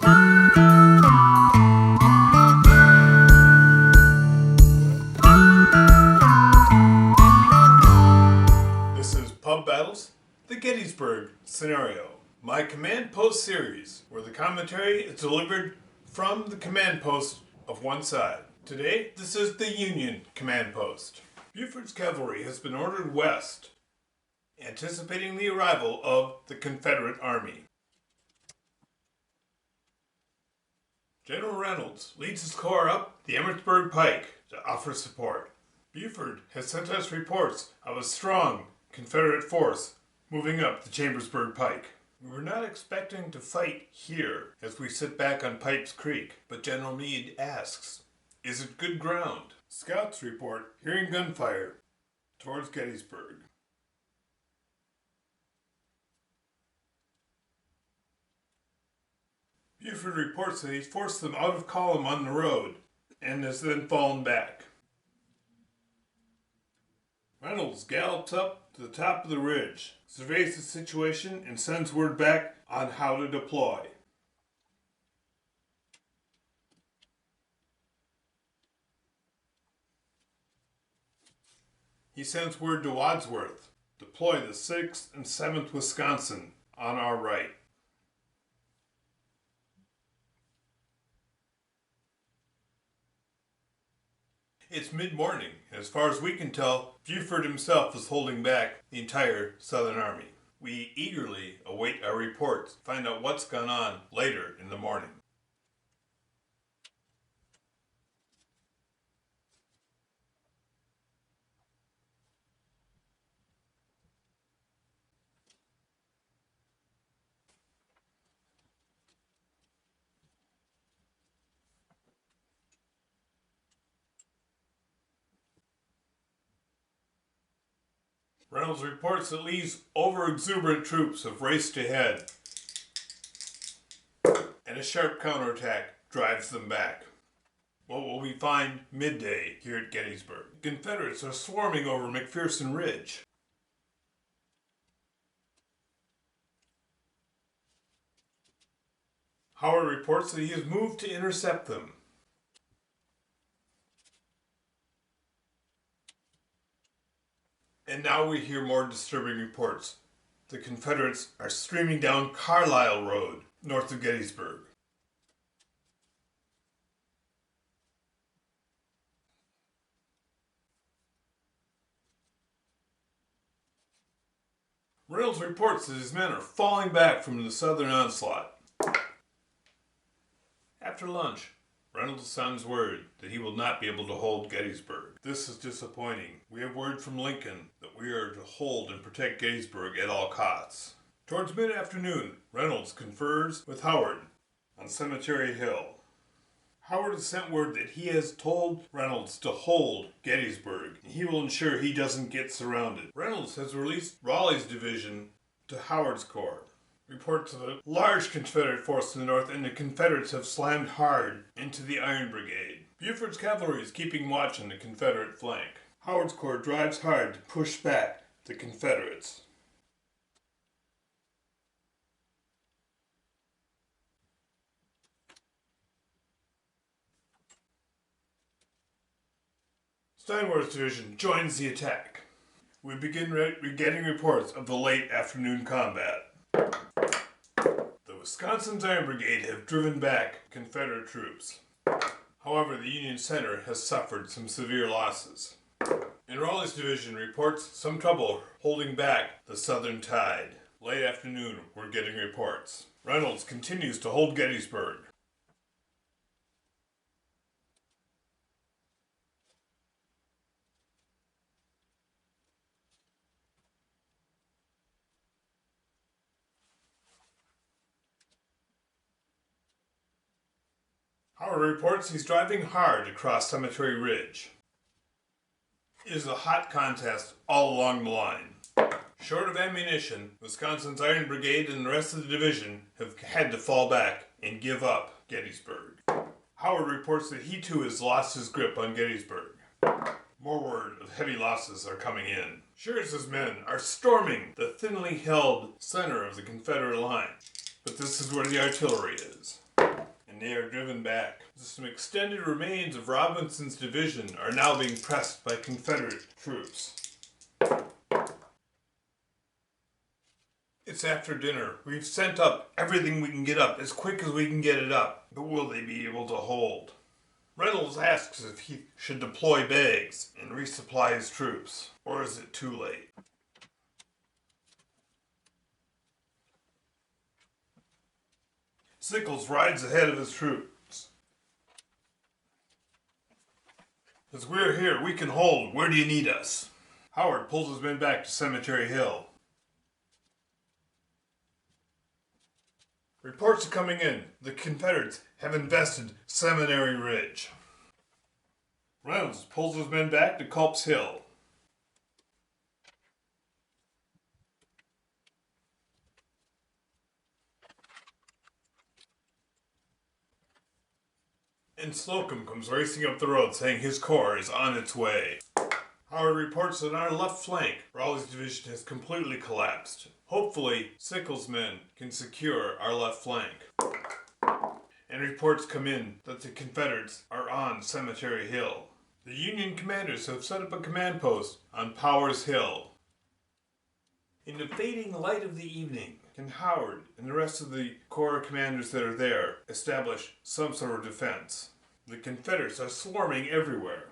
This is Pub Battles, the Gettysburg scenario, my command post series, where the commentary is delivered from the command post of one side. Today, this is the Union command post. Buford's cavalry has been ordered west, anticipating the arrival of the Confederate Army. General Reynolds leads his corps up the Emmitsburg Pike to offer support. Buford has sent us reports of a strong Confederate force moving up the Chambersburg Pike. We were not expecting to fight here as we sit back on Pipes Creek, but General Meade asks, is it good ground? Scouts report hearing gunfire towards Gettysburg. Buford reports that he's forced them out of column on the road and has then fallen back. Reynolds gallops up to the top of the ridge, surveys the situation, and sends word back on how to deploy. He sends word to Wadsworth, deploy the 6th and 7th Wisconsin on our right. It's mid-morning, and as far as we can tell, Buford himself is holding back the entire Southern Army. We eagerly await our reports to find out what's gone on later in the morning. Reynolds reports that Lee's over-exuberant troops have raced ahead, and a sharp counterattack drives them back. What will we find midday here at Gettysburg? The Confederates are swarming over McPherson Ridge. Howard reports that he has moved to intercept them. And now we hear more disturbing reports. The Confederates are streaming down Carlisle Road, north of Gettysburg. Reynolds reports that his men are falling back from the southern onslaught. After lunch, Reynolds sends word that he will not be able to hold Gettysburg. This is disappointing. We have word from Lincoln that we are to hold and protect Gettysburg at all costs. Towards mid-afternoon, Reynolds confers with Howard on Cemetery Hill. Howard has sent word that he has told Reynolds to hold Gettysburg, and he will ensure he doesn't get surrounded. Reynolds has released Raleigh's division to Howard's corps. Reports of a large Confederate force in the north, and the Confederates have slammed hard into the Iron Brigade. Buford's cavalry is keeping watch on the Confederate flank. Howard's corps drives hard to push back the Confederates. Steinwehr's division joins the attack. We begin getting reports of the late afternoon combat. Wisconsin's Iron Brigade have driven back Confederate troops. However, the Union center has suffered some severe losses. And Raleigh's division reports some trouble holding back the Southern tide. Late afternoon, we're getting reports. Reynolds continues to hold Gettysburg. Howard reports he's driving hard across Cemetery Ridge. It is a hot contest all along the line. Short of ammunition, Wisconsin's Iron Brigade and the rest of the division have had to fall back and give up Gettysburg. Howard reports that he too has lost his grip on Gettysburg. More word of heavy losses are coming in. Schurz's men are storming the thinly held center of the Confederate line, but this is where the artillery is. and they are driven back. Some extended remains of Robinson's division are now being pressed by Confederate troops. It's after dinner. We've sent up everything we can get up as quick as we can get it up, but will they be able to hold? Reynolds asks if he should deploy Beggs and resupply his troops, or is it too late? Sickles rides ahead of his troops. As we're here, we can hold. Where do you need us? Howard pulls his men back to Cemetery Hill. Reports are coming in. The Confederates have invested Seminary Ridge. Reynolds pulls his men back to Culp's Hill. And Slocum comes racing up the road saying his corps is on its way. Howard reports that on our left flank, Raleigh's division has completely collapsed. Hopefully, Sickles' men can secure our left flank. And reports come in that the Confederates are on Cemetery Hill. The Union commanders have set up a command post on Powers Hill. In the fading light of the evening, can Howard and the rest of the corps commanders that are there establish some sort of defense? The Confederates are swarming everywhere.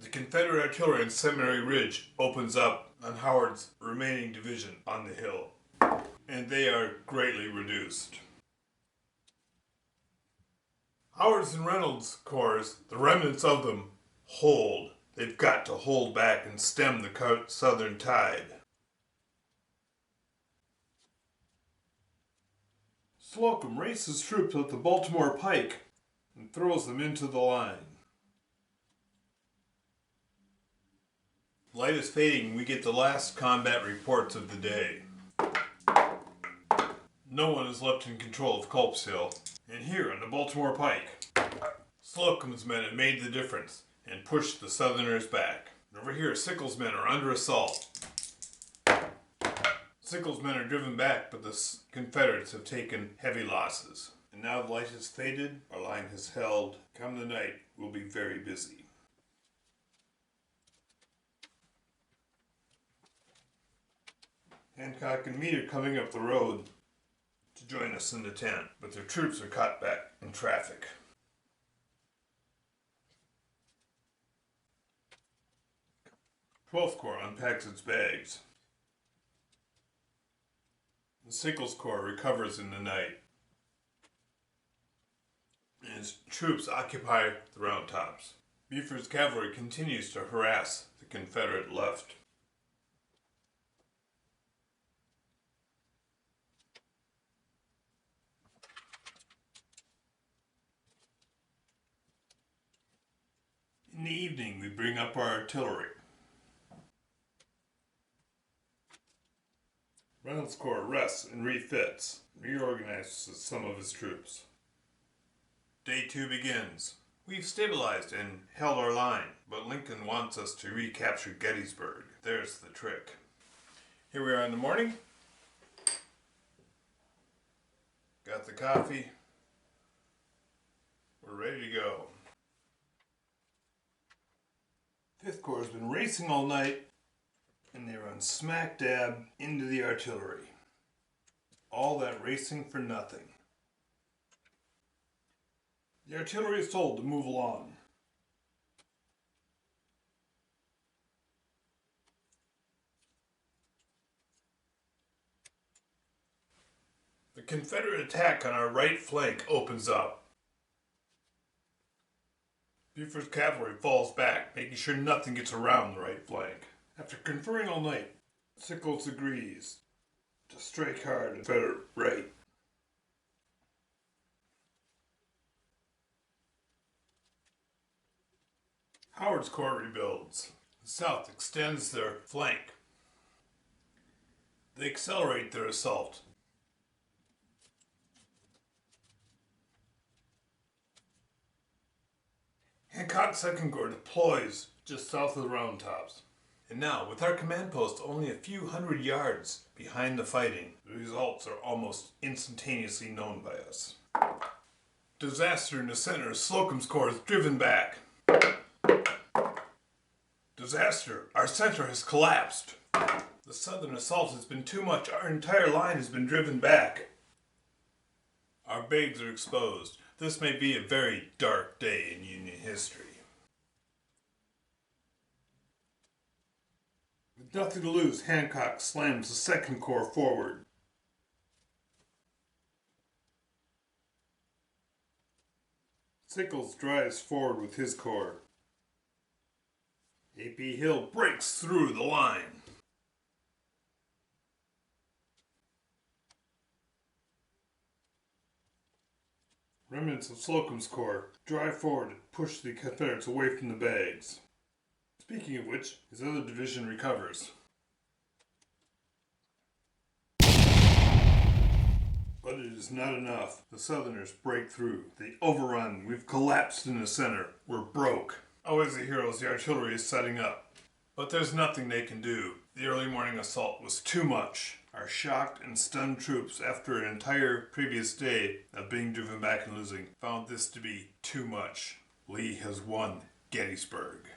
The Confederate artillery on Seminary Ridge opens up on Howard's remaining division on the hill, and they are greatly reduced. Howard's and Reynolds' corps, the remnants of them, hold. They've got to hold back and stem the southern tide. Slocum races troops with the Baltimore Pike and throws them into the line. Light is fading, we get the last combat reports of the day. No one is left in control of Culp's Hill, and here on the Baltimore Pike, Slocum's men have made the difference and pushed the Southerners back. And over here, Sickles' men are under assault. Sickles' men are driven back, but the Confederates have taken heavy losses. And now the light has faded, our line has held. Come the night, we'll be very busy. Hancock and Meade are coming up the road to join us in the tent, but their troops are caught back in traffic. Twelfth Corps unpacks its bags. The Sickles Corps recovers in the night, and its troops occupy the Round Tops. Buford's cavalry continues to harass the Confederate left. In the evening, we bring up our artillery. Reynolds' Corps rests and refits, reorganizes some of his troops. Day 2 begins. We've stabilized and held our line, but Lincoln wants us to recapture Gettysburg. There's the trick. Here we are in the morning. Got the coffee. We're ready to go. 5th Corps has been racing all night, and they run smack dab into the artillery. All that racing for nothing. The artillery is told to move along. The Confederate attack on our right flank opens up. Buford's cavalry falls back, making sure nothing gets around the right flank. After conferring all night, Sickles agrees to strike hard and Confederate right. Howard's Corps rebuilds. The South extends their flank. They accelerate their assault. Hancock's 2nd Corps deploys just south of the Round Tops. And now, with our command post only a few hundred yards behind the fighting, the results are almost instantaneously known by us. Disaster in the center of Slocum's Corps is driven back. Disaster! Our center has collapsed. The southern assault has been too much. Our entire line has been driven back. Our bags are exposed. This may be a very dark day in Union history. With nothing to lose, Hancock slams the 2nd Corps forward. Sickles drives forward with his corps. A.P. Hill breaks through the line. Remnants of Slocum's Corps drive forward and push the Confederates away from the bags. Speaking of which, his other division recovers. But it is not enough. The Southerners break through. They overrun. We've collapsed in the center. We're broke. Always the heroes, the artillery is setting up. But there's nothing they can do. The early morning assault was too much. Our shocked and stunned troops, after an entire previous day of being driven back and losing, found this to be too much. Lee has won Gettysburg.